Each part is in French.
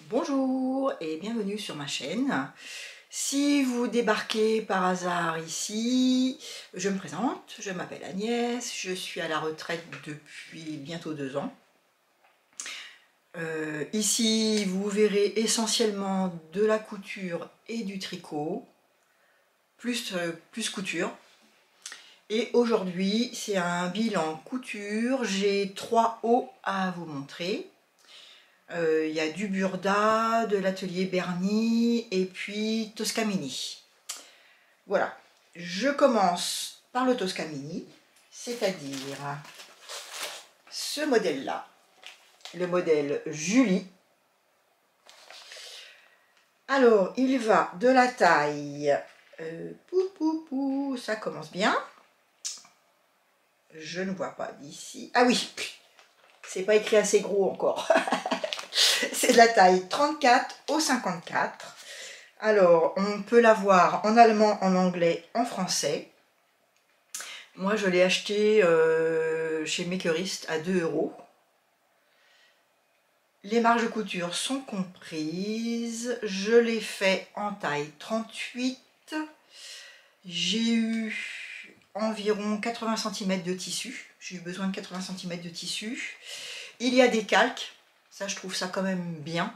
Bonjour et bienvenue sur ma chaîne. Si vous débarquez par hasard ici, je me présente, je m'appelle Agnès, je suis à la retraite depuis bientôt 2 ans. Ici, vous verrez essentiellement de la couture et du tricot, plus couture. Et aujourd'hui, c'est un bilan couture, j'ai 3 hauts à vous montrer. Il y a du Burda, de l'atelier Bernie et puis Toscamini. Voilà, je commence par le Toscamini, c'est-à-dire ce modèle-là, le modèle Julie. Alors, il va de la taille, ça commence bien. Je ne vois pas d'ici. Ah oui, c'est pas écrit assez gros encore. C'est de la taille 34 au 54. Alors, on peut l'avoir en allemand, en anglais, en français. Moi, je l'ai acheté chez Makerist à 2 €. Les marges de couture sont comprises. Je l'ai fait en taille 38. J'ai eu environ 80 cm de tissu. J'ai eu besoin de 80 cm de tissu. Il y a des calques. Ça, je trouve ça quand même bien.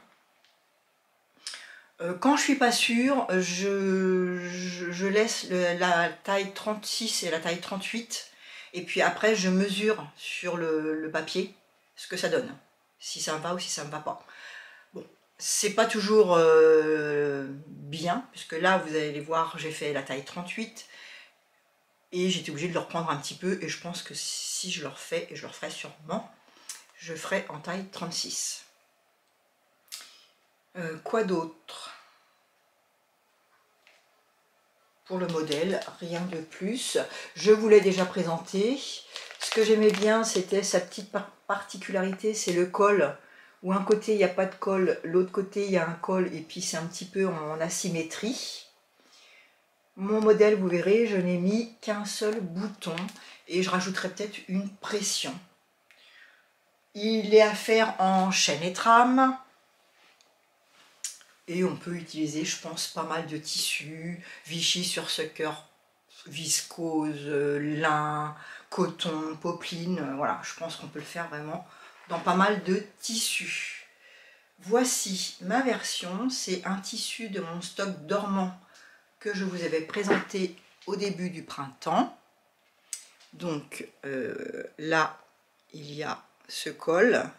Quand je suis pas sûre, je laisse la taille 36 et la taille 38 et puis après je mesure sur le papier ce que ça donne, si ça me va ou si ça me va pas. Bon, c'est pas toujours bien, puisque là vous allez voir, j'ai fait la taille 38 et j'étais obligée de le reprendre un petit peu, et je pense que si je le refais, et je le referai sûrement, je ferai en taille 36. Quoi d'autre? Pour le modèle, rien de plus. Je vous l'ai déjà présenté. Ce que j'aimais bien, c'était sa petite particularité, c'est le col, où un côté il n'y a pas de col, l'autre côté il y a un col, et puis c'est un petit peu en asymétrie. Mon modèle, vous verrez, je n'ai mis qu'un seul bouton, et je rajouterai peut-être une pression. Il est à faire en chaîne et trame. Et on peut utiliser, je pense, pas mal de tissus, Vichy sur sucker, viscose, lin, coton, popeline. Voilà, je pense qu'on peut le faire vraiment dans pas mal de tissus. Voici ma version, c'est un tissu de mon stock dormant que je vous avais présenté au début du printemps. Donc là, il y a ce col,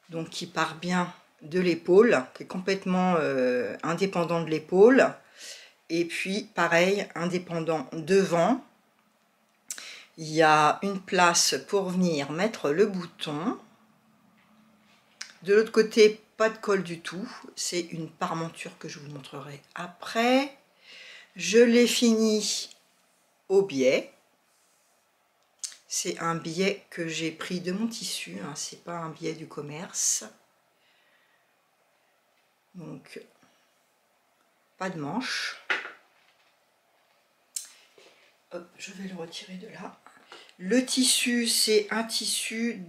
donc qui part bien de l'épaule, qui est complètement indépendant de l'épaule, et puis pareil, indépendant devant. Il y a une place pour venir mettre le bouton. De l'autre côté, pas de col du tout, c'est une parmenture que je vous montrerai après. Je l'ai fini au biais. C'est un biais que j'ai pris de mon tissu, hein, c'est pas un biais du commerce. Donc, pas de manche. Hop, je vais le retirer de là. Le tissu, c'est un tissu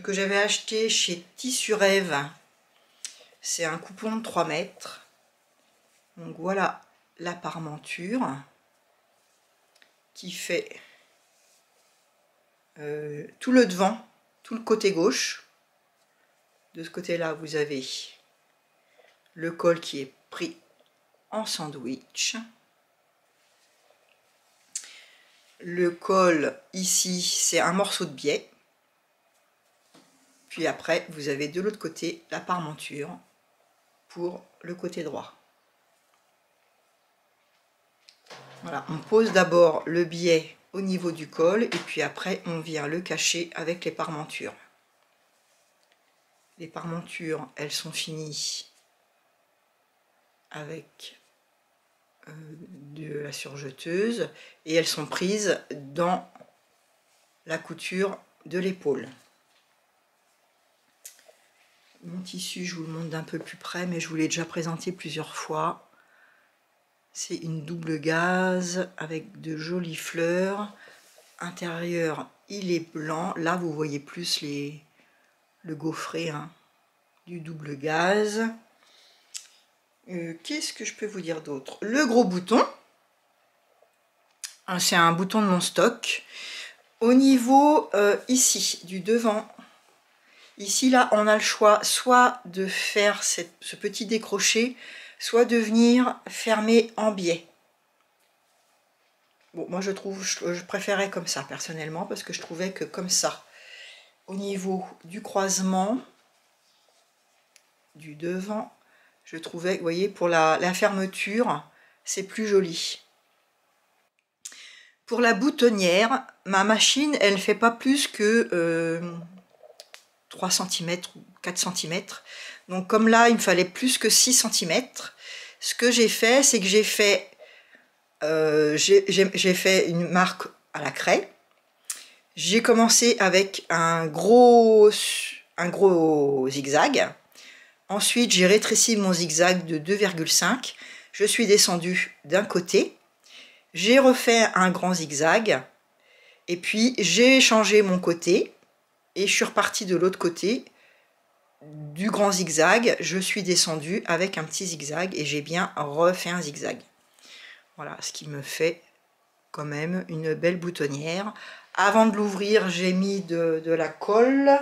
que j'avais acheté chez Tissu Rêve. C'est un coupon de 3 mètres. Donc voilà la parmenture qui fait tout le devant, tout le côté gauche. De ce côté-là, vous avez le col qui est pris en sandwich. Le col ici, c'est un morceau de biais. Puis après, vous avez de l'autre côté la parmenture pour le côté droit. Voilà, on pose d'abord le biais au niveau du col et puis après on vient le cacher avec les parmentures. Les parmentures, elles sont finies avec de la surjeteuse et elles sont prises dans la couture de l'épaule. Mon tissu, je vous le montre d'un peu plus près, mais je vous l'ai déjà présenté plusieurs fois. C'est une double gaze avec de jolies fleurs. Intérieur, il est blanc. Là, vous voyez plus le gaufret, hein, du double gaz. Qu'est-ce que je peux vous dire d'autre? Le gros bouton, c'est un bouton de mon stock. Au niveau ici, du devant, ici là, on a le choix soit de faire ce petit décroché, soit de venir fermer en biais. Bon, moi je préférais comme ça personnellement, parce que je trouvais que comme ça, au niveau du croisement, du devant, je trouvais, vous voyez, pour la fermeture, c'est plus joli. Pour la boutonnière, ma machine, elle ne fait pas plus que 3 cm ou 4 cm. Donc comme là, il me fallait plus que 6 cm. Ce que j'ai fait, c'est que j'ai fait une marque à la craie. J'ai commencé avec un gros zigzag. Ensuite, j'ai rétréci mon zigzag de 2,5. Je suis descendue d'un côté. J'ai refait un grand zigzag. Et puis, j'ai changé mon côté. Et je suis repartie de l'autre côté du grand zigzag. Je suis descendue avec un petit zigzag. Et j'ai bien refait un zigzag. Voilà, ce qui me fait quand même une belle boutonnière. Avant de l'ouvrir, j'ai mis de la colle.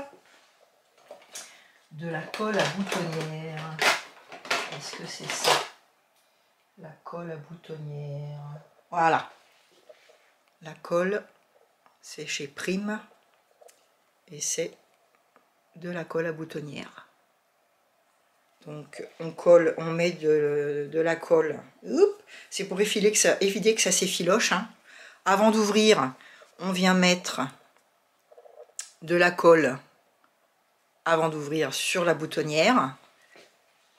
De la colle à boutonnière. Est-ce que c'est ça? La colle à boutonnière. Voilà. La colle, c'est chez Prime. Et c'est de la colle à boutonnière. Donc on colle, on met de la colle. C'est pour éviter que ça s'effiloche. Hein. Avant d'ouvrir, on vient mettre de la colle avant d'ouvrir sur la boutonnière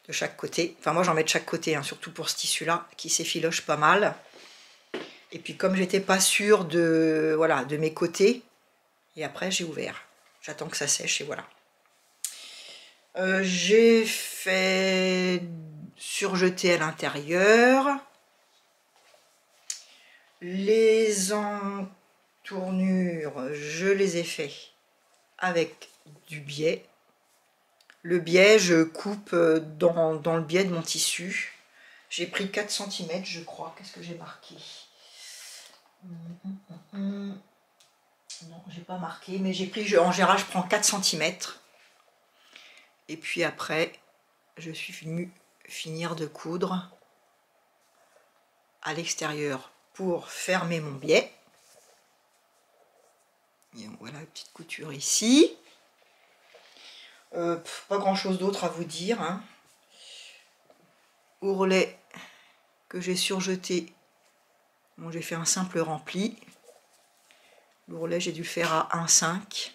de chaque côté. Enfin moi j'en mets de chaque côté, hein, surtout pour ce tissu là qui s'effiloche pas mal. Et puis comme j'étais pas sûre de, voilà, de mes côtés, et après j'ai ouvert. J'attends que ça sèche et voilà. J'ai fait surjeter à l'intérieur. Les entournures, je les ai fait avec du biais. Le biais, je coupe dans le biais de mon tissu. J'ai pris 4 cm, je crois. Qu'est-ce que j'ai marqué? Non, j'ai pas marqué, mais j'ai pris, en général, je prends 4 cm. Et puis après, je suis venue finir de coudre à l'extérieur pour fermer mon biais. Et voilà, petite couture ici. Pas grand chose d'autre à vous dire. Hein. Ourlet que j'ai surjeté. Bon, j'ai fait un simple rempli. L'ourlet, j'ai dû le faire à 1,5.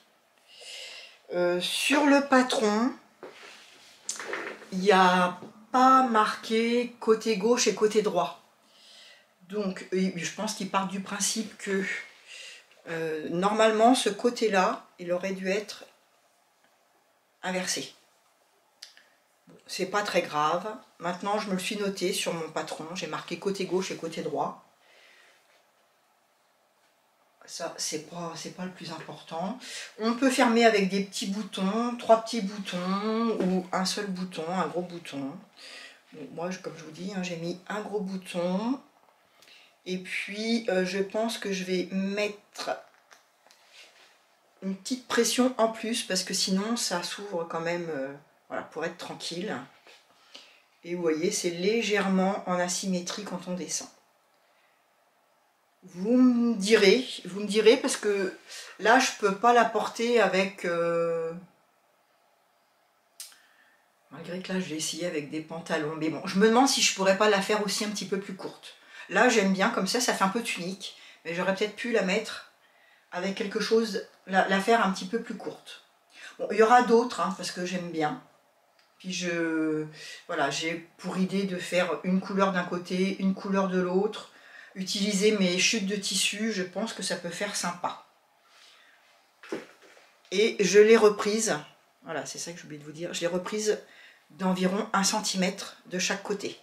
Sur le patron, il n'y a pas marqué côté gauche et côté droit. Donc, je pense qu'il part du principe que normalement, ce côté-là, il aurait dû être inversé. C'est pas très grave. Maintenant, je me le suis noté sur mon patron. J'ai marqué côté gauche et côté droit. Ça, c'est pas le plus important. On peut fermer avec des petits boutons, 3 petits boutons ou un seul bouton, un gros bouton. Donc, moi, comme je vous dis, hein, j'ai mis un gros bouton. Et puis, je pense que je vais mettre une petite pression en plus parce que sinon, ça s'ouvre quand même, voilà, pour être tranquille. Et vous voyez, c'est légèrement en asymétrie quand on descend. Vous me direz parce que là je peux pas la porter avec malgré que là je l'ai essayé avec des pantalons, mais bon, je me demande si je pourrais pas la faire aussi un petit peu plus courte. Là j'aime bien comme ça fait un peu tunique, mais j'aurais peut-être pu la mettre avec quelque chose, la faire un petit peu plus courte. Bon, il y aura d'autres hein, parce que j'aime bien. Puis voilà, j'ai pour idée de faire une couleur d'un côté, une couleur de l'autre. Utiliser mes chutes de tissu, je pense que ça peut faire sympa. Et je l'ai reprise, voilà, c'est ça que j'ai oublié de vous dire, je l'ai reprise d'environ 1 cm de chaque côté.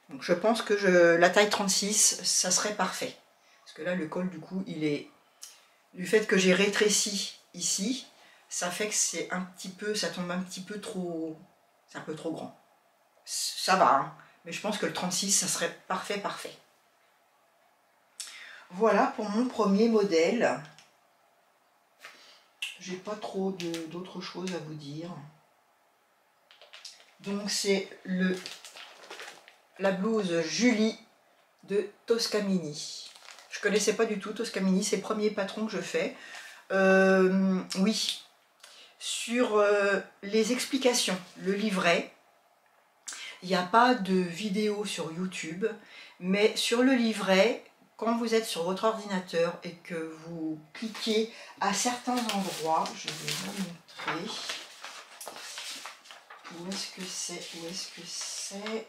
Donc je pense que la taille 36, ça serait parfait. Parce que là, le col, du coup, il est... Du fait que j'ai rétréci ici, ça fait que c'est un petit peu, ça tombe un petit peu trop, c'est un peu trop grand. Ça va, hein, mais je pense que le 36, ça serait parfait. Voilà pour mon premier modèle. J'ai pas trop d'autres choses à vous dire. Donc c'est la blouse Julie de Toscamini. Je connaissais pas du tout Toscamini, c'est le premier patron que je fais. Oui, sur les explications, le livret, il n'y a pas de vidéo sur YouTube, mais sur le livret, quand vous êtes sur votre ordinateur et que vous cliquez à certains endroits, je vais vous montrer. Où est-ce que c'est?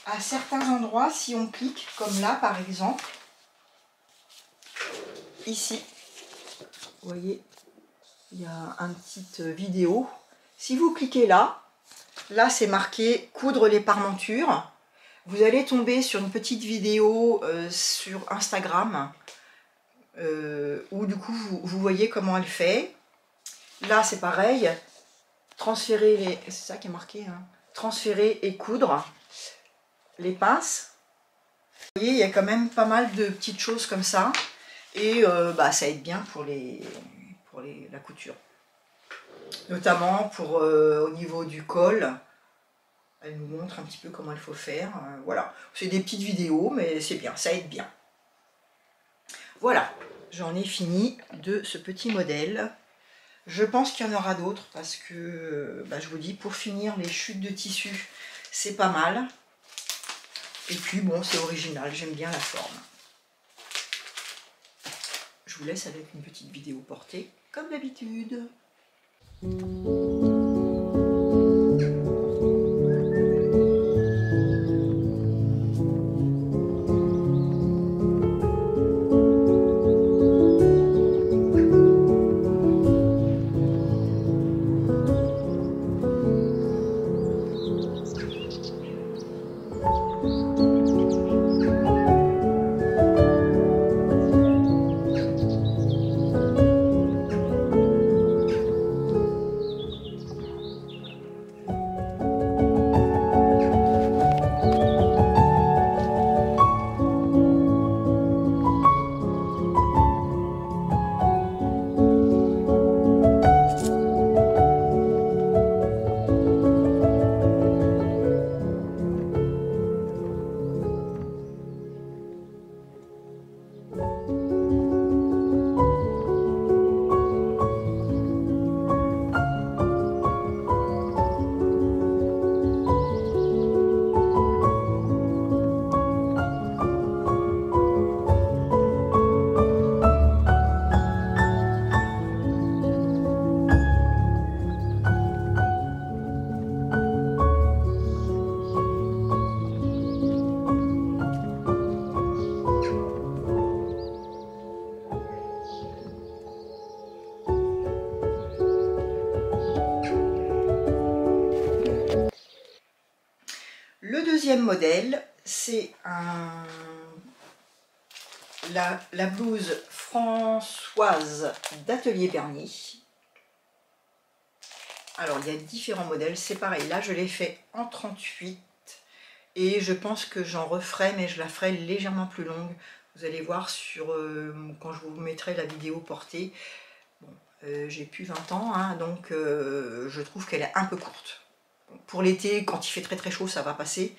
À certains endroits, si on clique, comme là par exemple, ici, vous voyez, il y a une petite vidéo. Si vous cliquez là, c'est marqué coudre les parmentures. Vous allez tomber sur une petite vidéo sur Instagram où du coup vous voyez comment elle fait. Là c'est pareil, transférer les, c'est ça qui est marqué, hein, transférer et coudre les pinces. Vous voyez, il y a quand même pas mal de petites choses comme ça et ça aide bien pour la couture. Notamment pour au niveau du col. Elle nous montre un petit peu comment il faut faire. Voilà, c'est des petites vidéos, mais c'est bien, ça aide bien. Voilà, j'en ai fini de ce petit modèle. Je pense qu'il y en aura d'autres parce que, je vous dis, pour finir, les chutes de tissu, c'est pas mal. Et puis, bon, c'est original, j'aime bien la forme. Je vous laisse avec une petite vidéo portée, comme d'habitude. Le deuxième modèle, c'est la blouse Françoise d'Atelier Berny. Alors, il y a différents modèles, c'est pareil. Là, je l'ai fait en 38 et je pense que j'en referai, mais je la ferai légèrement plus longue. Vous allez voir quand je vous mettrai la vidéo portée. Bon, j'ai plus 20 ans, hein, donc je trouve qu'elle est un peu courte. Pour l'été, quand il fait très chaud, ça va passer,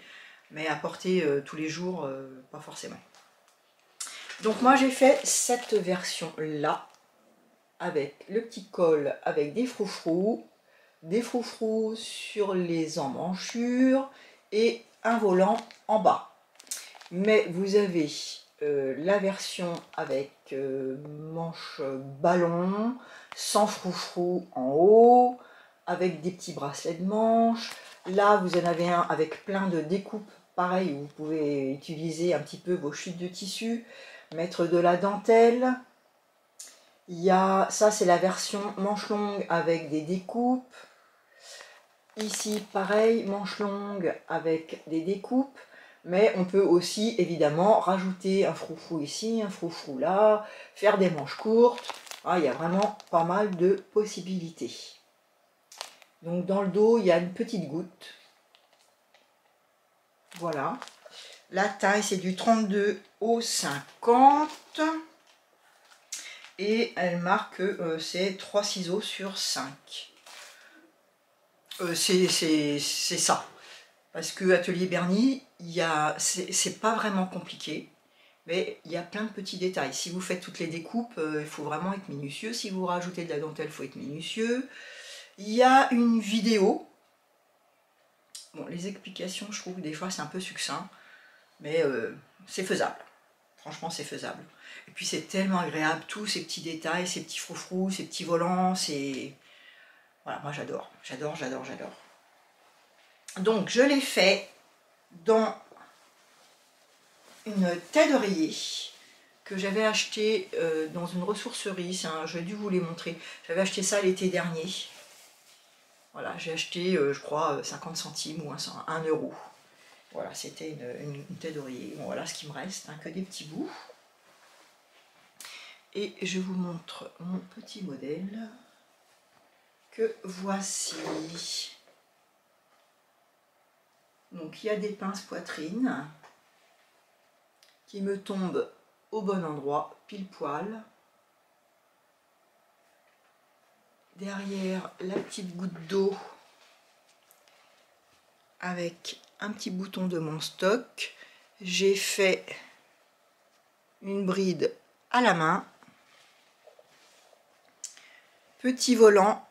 mais à porter tous les jours, pas forcément. Donc moi j'ai fait cette version là, avec le petit col, avec des froufrous sur les emmanchures et un volant en bas. Mais vous avez la version avec manche ballon, sans froufrou en haut, avec des petits bracelets de manche. Là, vous en avez un avec plein de découpes, pareil, où vous pouvez utiliser un petit peu vos chutes de tissu, mettre de la dentelle. Ça, c'est la version manche longue avec des découpes. Ici, pareil, manche longue avec des découpes. Mais on peut aussi, évidemment, rajouter un froufrou ici, un froufrou là, faire des manches courtes. Ah, il y a vraiment pas mal de possibilités. Donc dans le dos, il y a une petite goutte. Voilà. La taille, c'est du 32 au 50. Et elle marque que c'est 3 ciseaux sur 5. C'est ça. Parce que Atelier Bernie, c'est pas vraiment compliqué. Mais il y a plein de petits détails. Si vous faites toutes les découpes, il faut vraiment être minutieux. Si vous rajoutez de la dentelle, il faut être minutieux. Il y a une vidéo. Bon, les explications, je trouve que des fois c'est un peu succinct. Mais c'est faisable. Franchement, c'est faisable. Et puis c'est tellement agréable, tous ces petits détails, ces petits froufrous, ces petits volants, c'est... Voilà, moi j'adore, j'adore, j'adore, j'adore. Donc je l'ai fait dans une tête d'oreiller que j'avais acheté dans une ressourcerie. J'ai dû vous les montrer. J'avais acheté ça l'été dernier. Voilà, j'ai acheté, je crois, 50 centimes ou 1 euro. Voilà, c'était une tête d'oreiller. Bon, voilà ce qui me reste, hein, que des petits bouts. Et je vous montre mon petit modèle que voici. Donc il y a des pinces poitrine qui me tombent au bon endroit, pile poil. Derrière, la petite goutte d'eau avec un petit bouton de mon stock. J'ai fait une bride à la main. Petit volant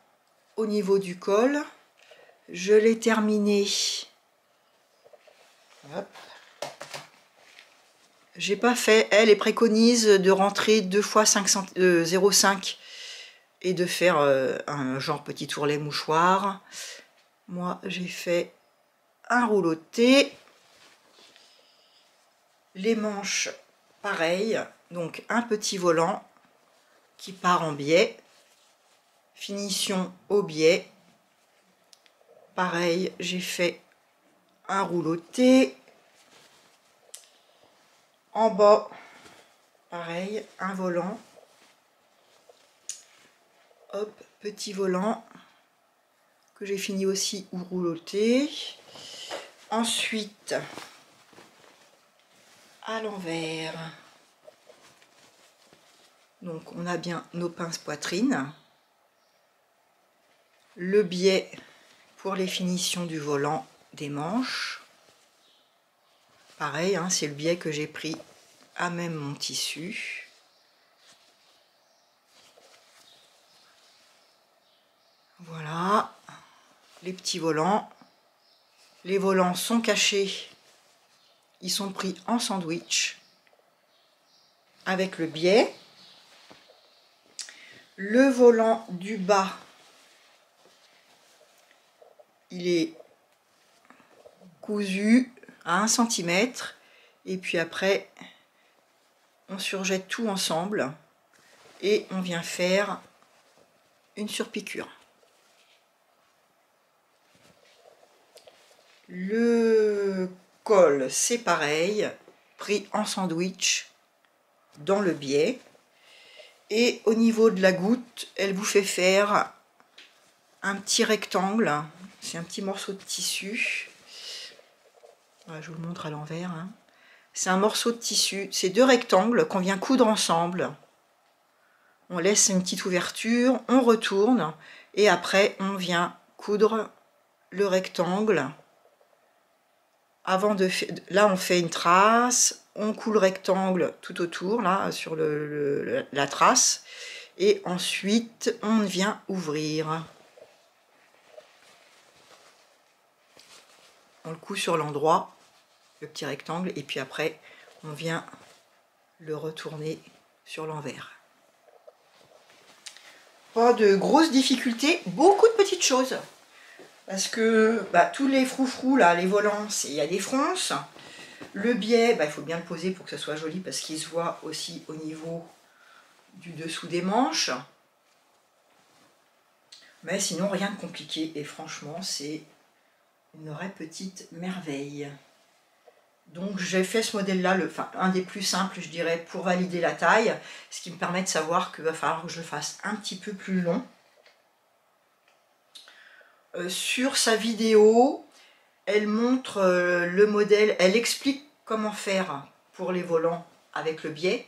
au niveau du col. Je l'ai terminé. Hop. J'ai pas fait, elle préconise de rentrer 2 fois 0,5 et de faire un genre petit tourlet mouchoir. Moi j'ai fait un rouloté. Les manches pareil, donc un petit volant qui part en biais, finition au biais. Pareil, j'ai fait un rouloté. En bas, pareil, un volant. Hop, petit volant que j'ai fini aussi ou rouloté. Ensuite, à l'envers, donc on a bien nos pinces poitrine, le biais pour les finitions du volant des manches. Pareil, hein, c'est le biais que j'ai pris à même mon tissu. Voilà, les petits volants. Les volants sont cachés, ils sont pris en sandwich avec le biais. Le volant du bas, il est cousu à 1 cm et puis après on surjette tout ensemble et on vient faire une surpiqûre. Le col, c'est pareil, pris en sandwich dans le biais. Et au niveau de la goutte, elle vous fait faire un petit rectangle. C'est un petit morceau de tissu. Voilà, je vous le montre à l'envers. Hein. C'est un morceau de tissu. C'est 2 rectangles qu'on vient coudre ensemble. On laisse une petite ouverture, on retourne et après on vient coudre le rectangle. Avant de là on fait une trace, on coud le rectangle tout autour là sur la trace et ensuite on vient ouvrir. On le coud sur l'endroit, le petit rectangle, et puis après on vient le retourner sur l'envers. Pas de grosses difficultés, beaucoup de petites choses. Parce que tous les froufrous, là, les volants, il y a des fronces. Le biais, il faut bien le poser pour que ça soit joli parce qu'il se voit aussi au niveau du dessous des manches. Mais sinon, rien de compliqué. Et franchement, c'est une vraie petite merveille. Donc j'ai fait ce modèle-là, un des plus simples, je dirais, pour valider la taille, ce qui me permet de savoir qu'il va falloir que je le fasse un petit peu plus long. Sur sa vidéo, elle montre le modèle, elle explique comment faire pour les volants avec le biais,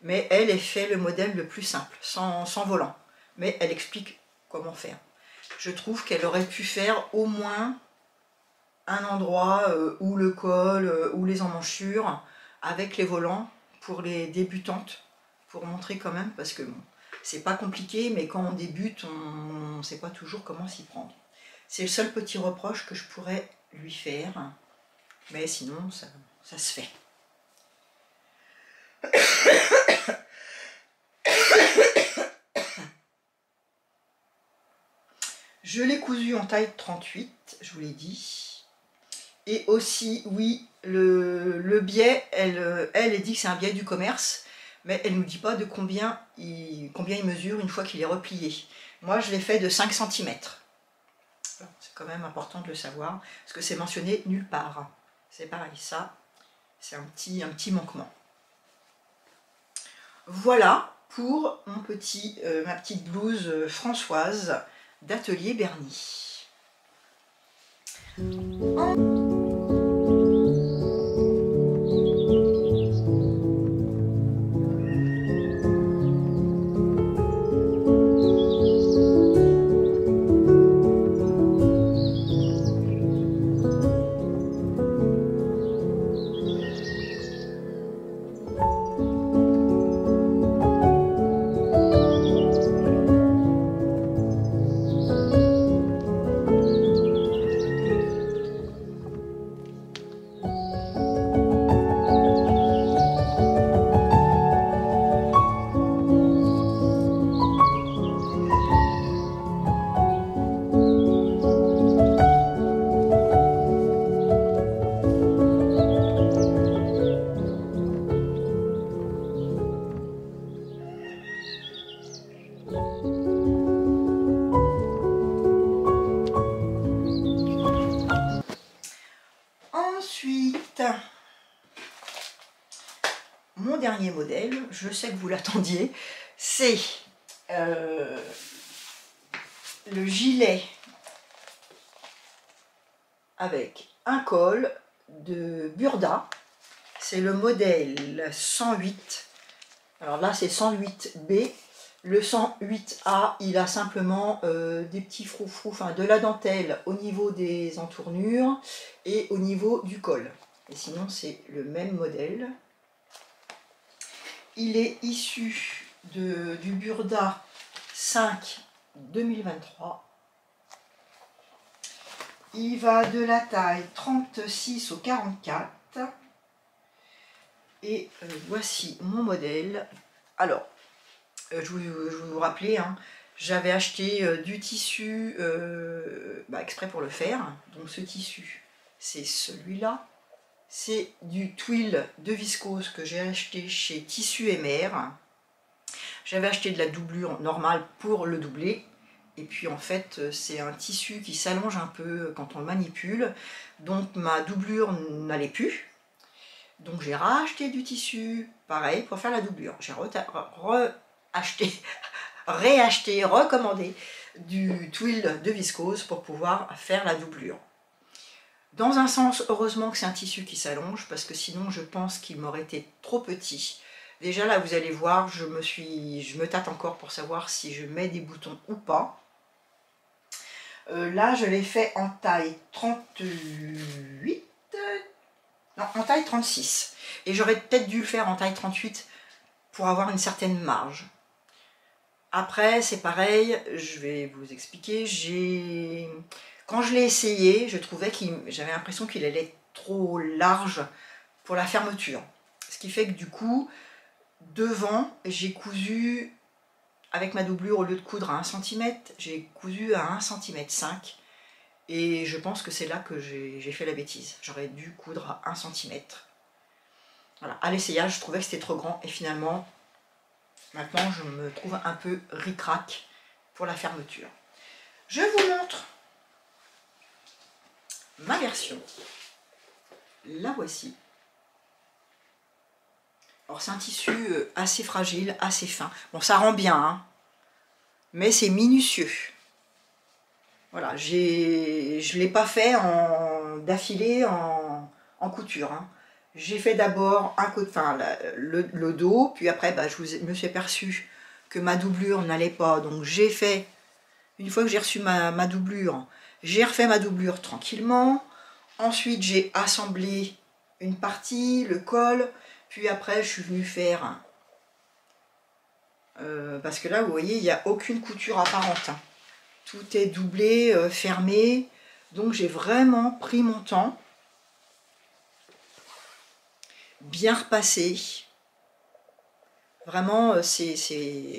mais elle fait le modèle le plus simple, sans volant. Mais elle explique comment faire. Je trouve qu'elle aurait pu faire au moins un endroit où le col, ou les emmanchures, avec les volants pour les débutantes, pour montrer quand même, parce que bon, c'est pas compliqué, mais quand on débute, on ne sait pas toujours comment s'y prendre. C'est le seul petit reproche que je pourrais lui faire, mais sinon ça se fait. Je l'ai cousu en taille 38, je vous l'ai dit. Et aussi, oui, le biais, elle dit que c'est un biais du commerce, mais elle ne nous dit pas de combien il mesure une fois qu'il est replié. Moi, je l'ai fait de 5 cm. C'est quand même important de le savoir, parce que c'est mentionné nulle part. C'est pareil, ça, c'est un petit manquement. Voilà pour ma petite blouse Françoise d'Atelier Berny. Ensuite, mon dernier modèle, je sais que vous l'attendiez, c'est le gilet avec un col de Burda. C'est le modèle 108. Alors là, c'est 108B. Le 108A, il a simplement des petits froufrous, enfin de la dentelle au niveau des entournures et au niveau du col. Et sinon, c'est le même modèle. Il est issu du Burda 5 2023. Il va de la taille 36 au 44. Et voici mon modèle. Alors, je vous rappelais, hein, j'avais acheté du tissu exprès pour le faire. Donc ce tissu, c'est celui-là. C'est du twill de viscose que j'ai acheté chez Tissu MR. J'avais acheté de la doublure normale pour le doubler. Et puis en fait, c'est un tissu qui s'allonge un peu quand on le manipule. Donc ma doublure n'allait plus. Donc j'ai racheté du tissu, pareil, pour faire la doublure. J'ai réacheté, recommandé du twill de viscose pour pouvoir faire la doublure. Dans un sens, heureusement que c'est un tissu qui s'allonge, parce que sinon je pense qu'il m'aurait été trop petit. Déjà là, vous allez voir, je me tâte encore pour savoir si je mets des boutons ou pas. Là, je l'ai fait en taille 38, non, en taille 36. Et j'aurais peut-être dû le faire en taille 38 pour avoir une certaine marge. Après, c'est pareil, je vais vous expliquer. Quand je l'ai essayé, je trouvais j'avais l'impression qu'il allait être trop large pour la fermeture. Ce qui fait que du coup, devant, j'ai cousu avec ma doublure, au lieu de coudre à 1 cm, j'ai cousu à 1,5 cm. Et je pense que c'est là que j'ai fait la bêtise. J'aurais dû coudre à 1 cm. Voilà, à l'essayage, je trouvais que c'était trop grand. Et finalement, maintenant, je me trouve un peu ric-rac pour la fermeture. Je vous montre ma version. La voici. Alors c'est un tissu assez fragile, assez fin. Bon, ça rend bien, hein, mais c'est minutieux. Voilà, je ne l'ai pas fait d'affilée en couture, hein. J'ai fait d'abord le dos, puis après je me suis aperçue que ma doublure n'allait pas, donc j'ai fait, une fois que j'ai reçu ma doublure, j'ai refait ma doublure tranquillement. Ensuite j'ai assemblé une partie, le col, puis après je suis venue faire, parce que là vous voyez il n'y a aucune couture apparente, hein. Tout est doublé, fermé, donc j'ai vraiment pris mon temps, bien repassé. Vraiment,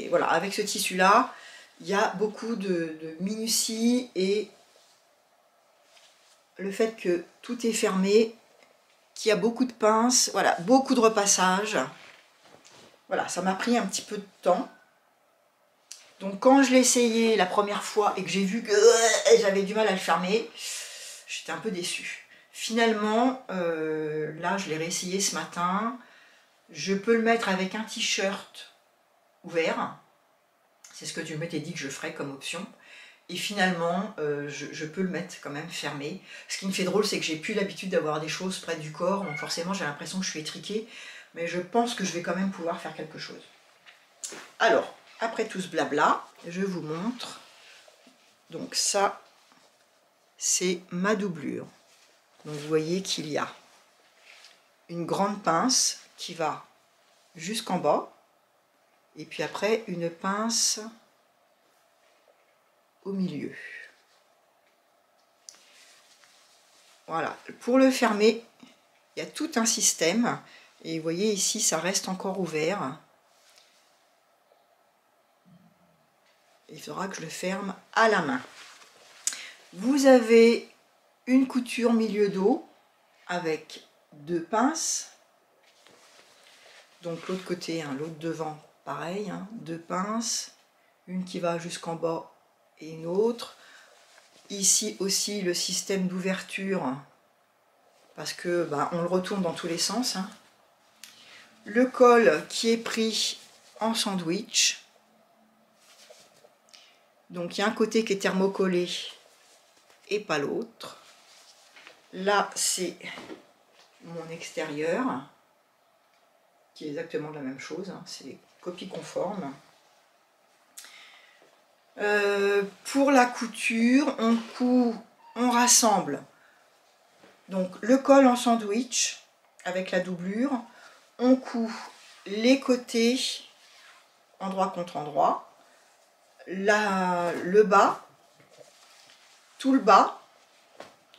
voilà, avec ce tissu là, il y a beaucoup de minutie, et le fait que tout est fermé, qu'il y a beaucoup de pinces, voilà, beaucoup de repassage. Voilà, ça m'a pris un petit peu de temps. Donc quand je l'ai essayé la première fois et que j'ai vu que j'avais du mal à le fermer, j'étais un peu déçue. Finalement, là je l'ai réessayé ce matin. Je peux le mettre avec un t-shirt ouvert. C'est ce que tu m'étais dit que je ferais comme option. Et finalement, je peux le mettre quand même fermé. Ce qui me fait drôle, c'est que j'ai plus l'habitude d'avoir des choses près du corps. Donc forcément, j'ai l'impression que je suis étriquée. Mais je pense que je vais quand même pouvoir faire quelque chose. Alors, après tout ce blabla, je vous montre. Donc ça, c'est ma doublure. Donc vous voyez qu'il y a une grande pince qui va jusqu'en bas. Et puis après, une pince au milieu. Voilà, pour le fermer, il y a tout un système. Et vous voyez ici, ça reste encore ouvert. Il faudra que je le ferme à la main. Vous avez une couture milieu dos avec 2 pinces. Donc l'autre côté, hein, l'autre devant, pareil, hein, 2 pinces. Une qui va jusqu'en bas et une autre. Ici aussi le système d'ouverture, parce que on le retourne dans tous les sens, hein. Le col qui est pris en sandwich. Donc il y a un côté qui est thermocollé et pas l'autre. Là c'est mon extérieur qui est exactement la même chose, hein. C'est copie conforme. Pour la couture, on rassemble donc le col en sandwich avec la doublure, on coud les côtés endroit contre endroit, le bas, tout le bas,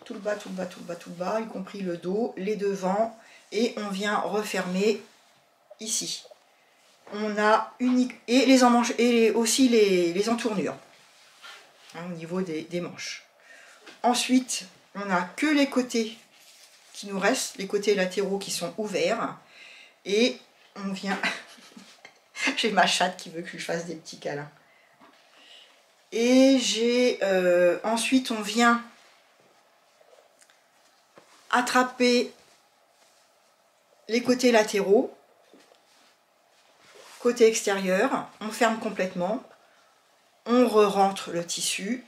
tout le bas, tout le bas, tout le bas, tout le bas, y compris le dos, les devants, et on vient refermer ici. On a unique et les emmanches et aussi les entournures, hein, au niveau des manches. Ensuite, on n'a que les côtés qui nous restent, les côtés latéraux qui sont ouverts, et on vient. J'ai ma chatte qui veut que je fasse des petits câlins. Et j'ai ensuite on vient attraper les côtés latéraux, côté extérieur, on ferme complètement, on re-rentre le tissu,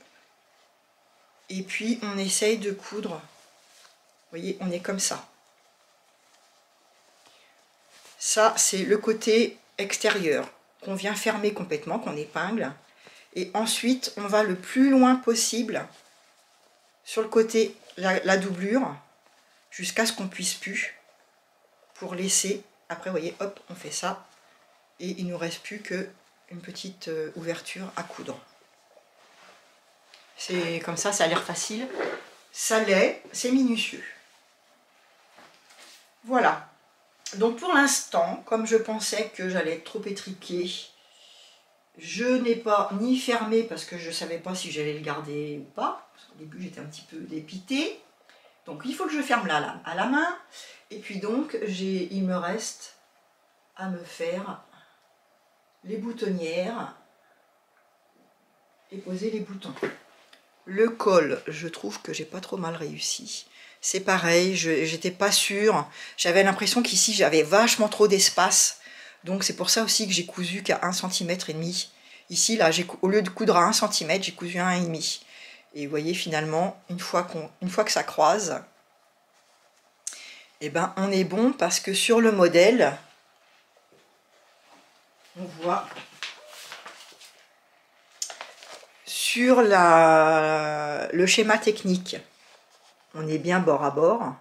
et puis on essaye de coudre. Vous voyez, on est comme ça. Ça, c'est le côté extérieur qu'on vient fermer complètement, qu'on épingle. Et ensuite, on va le plus loin possible sur le côté, la doublure, jusqu'à ce qu'on puisse plus, pour laisser. Après, vous voyez, hop, on fait ça. Et il ne nous reste plus qu'une petite ouverture à coudre. C'est comme ça a l'air facile. Ça l'est, c'est minutieux. Voilà. Donc pour l'instant, comme je pensais que j'allais être trop étriquée, je n'ai pas ni fermé parce que je ne savais pas si j'allais le garder ou pas. Au début j'étais un petit peu dépitée. Donc il faut que je ferme là, à la main. Et puis donc il me reste à me faire les boutonnières et poser les boutons. Le col, je trouve que j'ai pas trop mal réussi. c'est pareil, j'étais pas sûre. J'avais l'impression qu'ici j'avais vachement trop d'espace. Donc c'est pour ça aussi que j'ai cousu qu'à 1,5 cm. Ici, là, au lieu de coudre à 1 cm, j'ai cousu à 1,5 cm. Et vous voyez, finalement, une fois que ça croise, eh ben, on est bon parce que sur le modèle, on voit sur le schéma technique, on est bien bord à bord.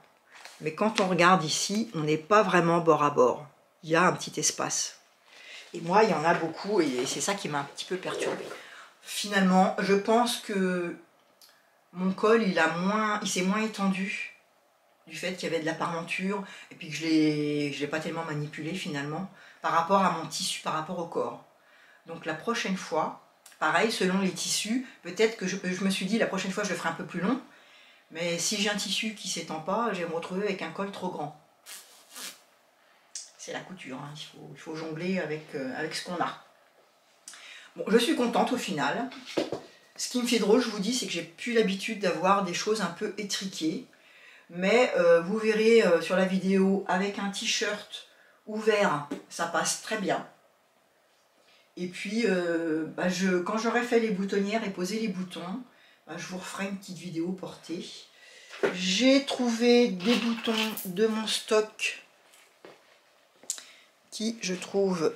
Mais quand on regarde ici, on n'est pas vraiment bord à bord. Il y a un petit espace. Et moi, il y en a beaucoup et c'est ça qui m'a un petit peu perturbée. Finalement, je pense que mon col, il s'est moins étendu du fait qu'il y avait de la parmenture et puis que je l'ai pas tellement manipulé finalement par rapport à mon tissu, par rapport au corps. Donc la prochaine fois, pareil, selon les tissus, peut-être que je me suis dit la prochaine fois je le ferai un peu plus long, mais si j'ai un tissu qui s'étend pas, je vais me retrouver avec un col trop grand. C'est la couture, hein. Il faut jongler avec ce qu'on a. Bon, je suis contente au final. Ce qui me fait drôle, je vous dis, c'est que j'ai plus l'habitude d'avoir des choses un peu étriquées. Mais vous verrez sur la vidéo, avec un t-shirt ouvert, ça passe très bien. Et puis, quand j'aurai fait les boutonnières et posé les boutons, je vous referai une petite vidéo portée. J'ai trouvé des boutons de mon stock qui, je trouve,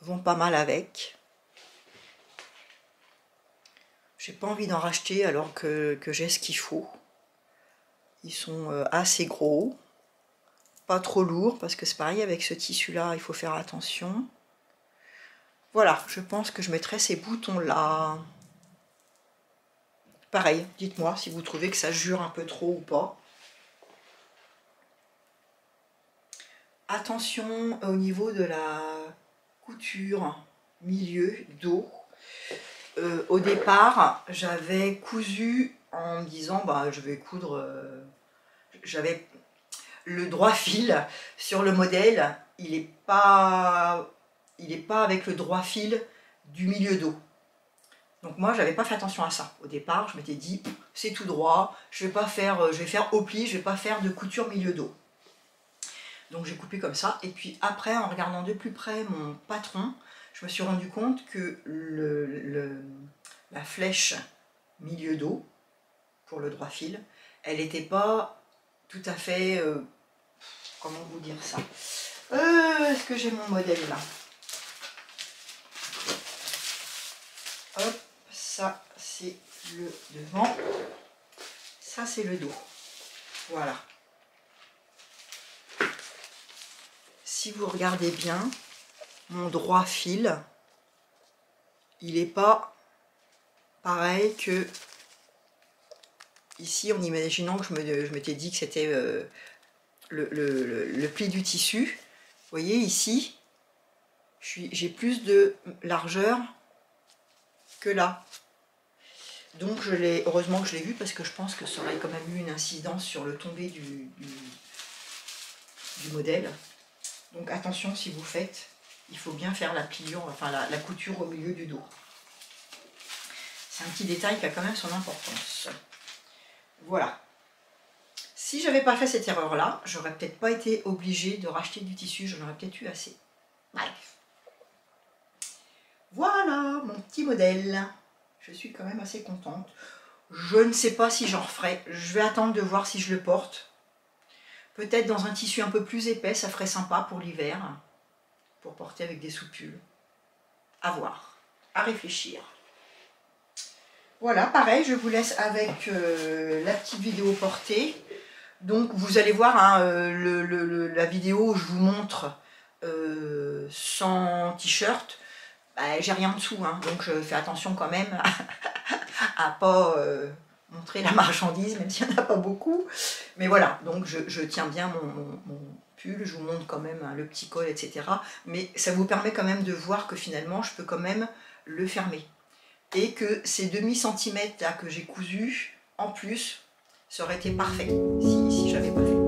vont pas mal avec. J'ai pas envie d'en racheter alors que j'ai ce qu'il faut. Ils sont assez gros, pas trop lourds, parce que c'est pareil avec ce tissu-là, il faut faire attention. Voilà, je pense que je mettrai ces boutons-là. Pareil, dites-moi si vous trouvez que ça jure un peu trop ou pas. Attention au niveau de la couture milieu dos. Au départ, j'avais cousu en me disant je vais coudre. J'avais le droit fil sur le modèle, il n'est pas avec le droit fil du milieu dos. Donc moi, j'avais pas fait attention à ça. Au départ, je m'étais dit c'est tout droit, je vais faire au pli, je vais pas faire de couture milieu dos. Donc j'ai coupé comme ça, et puis après, en regardant de plus près mon patron, je me suis rendu compte que la flèche milieu dos, pour le droit fil, elle n'était pas tout à fait... comment vous dire ça? Est-ce que j'ai mon modèle là? Hop, ça c'est le devant, ça c'est le dos. Voilà. Si vous regardez bien, mon droit fil, il n'est pas pareil que ici, en imaginant que je m'étais dit que c'était le pli du tissu. Vous voyez ici, j'ai plus de largeur que là. Donc heureusement que je l'ai vu, parce que je pense que ça aurait quand même eu une incidence sur le tombé du modèle. Donc attention, si vous faites, il faut bien faire la pliure, enfin la couture au milieu du dos. C'est un petit détail qui a quand même son importance. Voilà. Si j'avais pas fait cette erreur-là, j'aurais peut-être pas été obligée de racheter du tissu, j'en aurais peut-être eu assez. Bref. Voilà mon petit modèle. Je suis quand même assez contente. Je ne sais pas si j'en referai. Je vais attendre de voir si je le porte. Peut-être dans un tissu un peu plus épais, ça ferait sympa pour l'hiver. Pour porter avec des soupules. À voir. À réfléchir. Voilà, pareil, je vous laisse avec la petite vidéo portée. Donc vous allez voir hein, la vidéo où je vous montre sans t-shirt. J'ai rien en dessous, hein, donc je fais attention quand même à pas montrer la marchandise, même s'il n'y en a pas beaucoup. Mais voilà, donc je tiens bien mon pull, je vous montre quand même hein, le petit col, etc. Mais ça vous permet quand même de voir que finalement, je peux quand même le fermer. Et que ces demi-centimètres là que j'ai cousu, en plus, ça aurait été parfait si j'avais pas fait.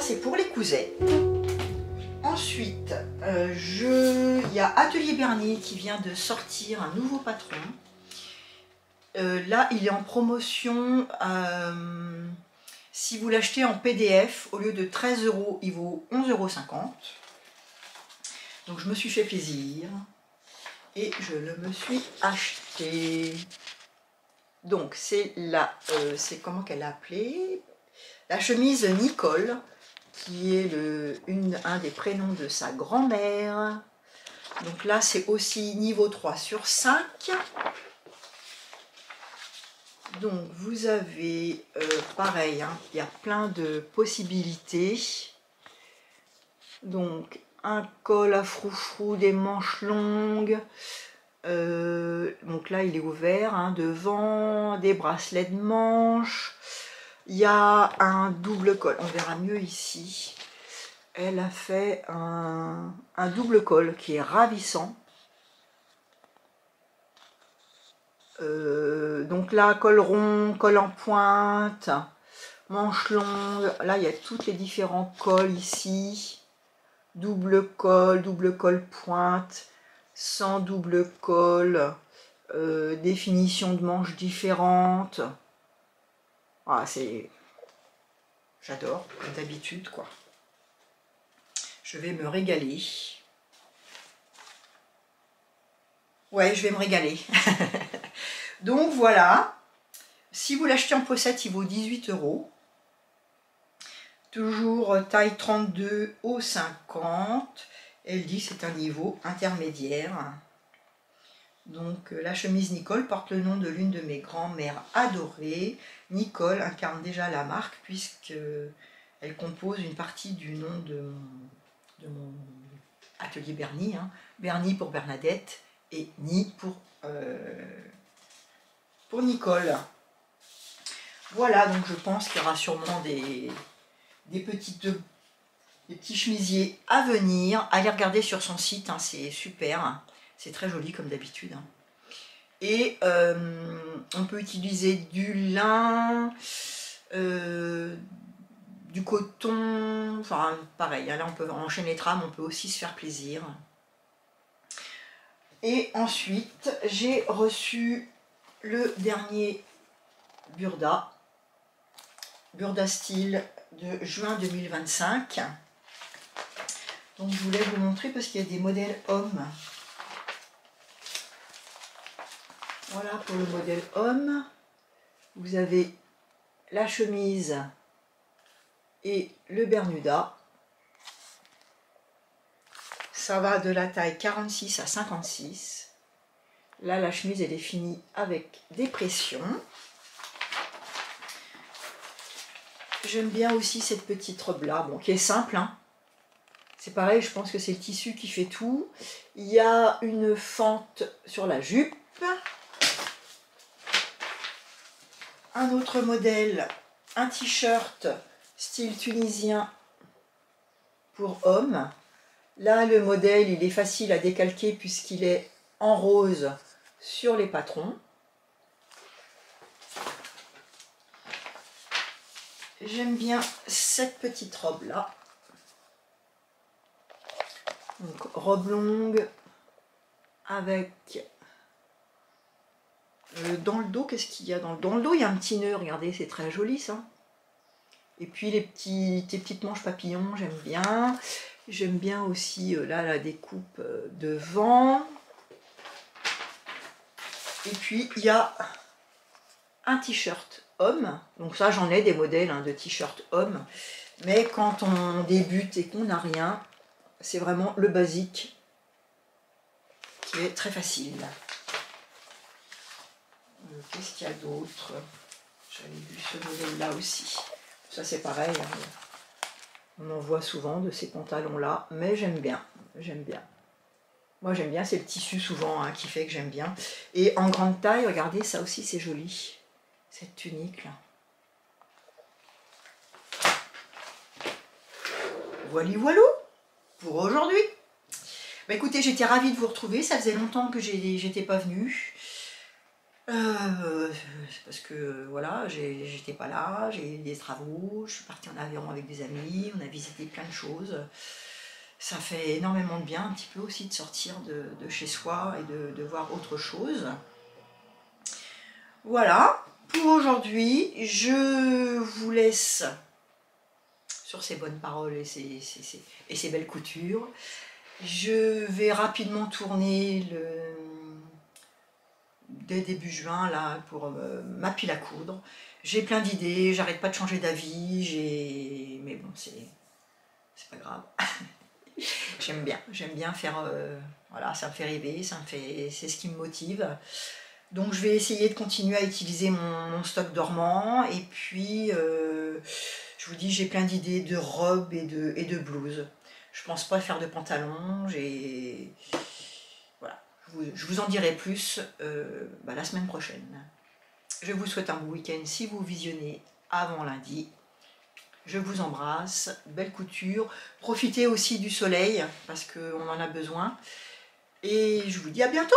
c'est pour les cousets. Ensuite, il y a Atelier Bernie qui vient de sortir un nouveau patron. Là, il est en promotion. Si vous l'achetez en PDF, au lieu de 13 €, il vaut 11,50 €. Donc je me suis fait plaisir et je le me suis acheté. Donc c'est c'est comment qu'elle l'a appelée? La chemise Nicole, qui est un des prénoms de sa grand-mère. Donc là c'est aussi niveau 3/5. Donc vous avez pareil, hein, il y a plein de possibilités. Donc un col à froufrou, des manches longues. Donc là il est ouvert, hein, devant, des bracelets de manches. Il y a un double col, on verra mieux ici. Elle a fait un double col qui est ravissant. Donc là, col rond, col en pointe, manches longues. Là, il y a tous les différents cols ici. Double col pointe, sans double col, définition de manches différentes. Ah, j'adore, comme d'habitude, quoi. Je vais me régaler. Ouais, je vais me régaler. Donc voilà, si vous l'achetez en pochette, il vaut 18 €. Toujours taille 32 au 50. Elle dit c'est un niveau intermédiaire. Donc la chemise Nicole porte le nom de l'une de mes grand-mères adorées. Nicole incarne déjà la marque puisqu'elle compose une partie du nom de mon atelier Bernie. Hein. Bernie pour Bernadette et Ni pour Nicole. Voilà, donc je pense qu'il y aura sûrement des petits chemisiers à venir. Allez regarder sur son site, hein, c'est super. C'est très joli comme d'habitude. Hein. Et on peut utiliser du lin, du coton, enfin pareil. Là on peut enchaîner les trames, on peut aussi se faire plaisir. Et ensuite, j'ai reçu le dernier Burda Style de juin 2025. Donc je voulais vous montrer parce qu'il y a des modèles hommes. Voilà pour le modèle homme. Vous avez la chemise et le Bermuda. Ça va de la taille 46 à 56. Là, la chemise, elle est finie avec des pressions. J'aime bien aussi cette petite robe-là, bon, qui est simple. Hein. C'est pareil, je pense que c'est le tissu qui fait tout. Il y a une fente sur la jupe. Un autre modèle, un t-shirt style tunisien pour homme. Là, le modèle, il est facile à décalquer puisqu'il est en rose sur les patrons. J'aime bien cette petite robe-là. Donc, robe longue avec... dans le dos, qu'est-ce qu'il y a dans le dos, il y a un petit nœud, regardez, c'est très joli ça. Et puis les petites manches papillons, j'aime bien. J'aime bien aussi là la découpe devant. Et puis il y a un t-shirt homme. Donc ça, j'en ai des modèles hein, de t-shirt homme. Mais quand on débute et qu'on n'a rien, c'est vraiment le basique qui est très facile. Qu'est-ce qu'il y a d'autre? J'avais vu ce modèle-là aussi. Ça, c'est pareil. Hein. On en voit souvent de ces pantalons-là, mais j'aime bien. J'aime bien. Moi, j'aime bien. C'est le tissu souvent hein, qui fait que j'aime bien. Et en grande taille, regardez, ça aussi, c'est joli. Cette tunique-là. Voilà pour aujourd'hui. Bah, écoutez, j'étais ravie de vous retrouver. Ça faisait longtemps que j'étais pas venue. C'est parce que voilà, j'étais pas là, j'ai eu des travaux, je suis partie en avion avec des amis, on a visité plein de choses. Ça fait énormément de bien un petit peu aussi de sortir de chez soi et de voir autre chose. Voilà, pour aujourd'hui, je vous laisse sur ces bonnes paroles et ces belles coutures. Je vais rapidement tourner dès début juin là pour ma pile à coudre. J'ai plein d'idées, j'arrête pas de changer d'avis, mais bon, c'est pas grave. J'aime bien faire, voilà, ça me fait rêver, c'est ce qui me motive. Donc je vais essayer de continuer à utiliser mon stock dormant, et puis je vous dis, j'ai plein d'idées de robes et de blouses. Je pense pas faire de pantalons, voilà, je vous en dirai plus la semaine prochaine. Je vous souhaite un bon week-end si vous visionnez avant lundi. Je vous embrasse, belle couture. Profitez aussi du soleil parce qu'on en a besoin. Et je vous dis à bientôt!